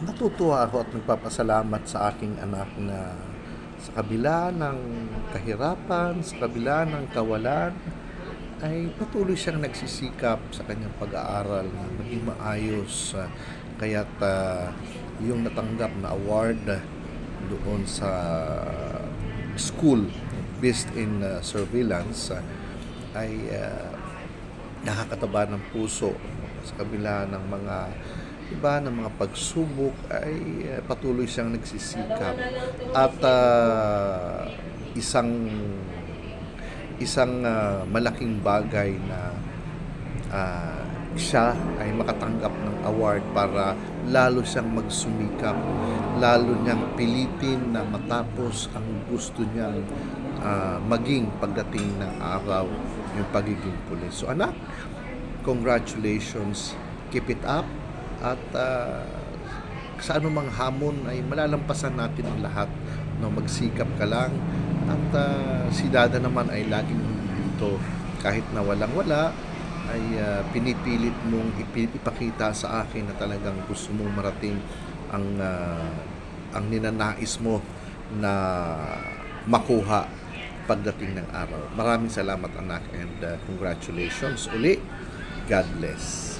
Natutuwa ako at nagpapasalamat sa aking anak na sa kabila ng kahirapan, sa kabila ng kawalan, ay patuloy siyang nagsisikap sa kanyang pag-aaral na maging maayos. Kaya't yung natanggap na award doon sa school based in surveillance ay nakakataba ng puso sa kabila ng mga iba ng mga pagsubok ay patuloy siyang nagsisikap at isang malaking bagay na siya ay makatanggap ng award para lalo siyang magsumikap, lalo niyang pilitin na matapos ang gusto niyang maging pagdating ng araw, yung pagiging pulis. So anak, congratulations, keep it up, at sa anumang hamon ay malalampasan natin ang lahat. No, magsikap ka lang, at si Dada naman ay laging dito kahit na walang-wala ay pinipilit mong ipakita sa akin na talagang gusto mong marating ang ninanais mo na makuha pagdating ng araw. Maraming salamat anak, and congratulations uli. God bless.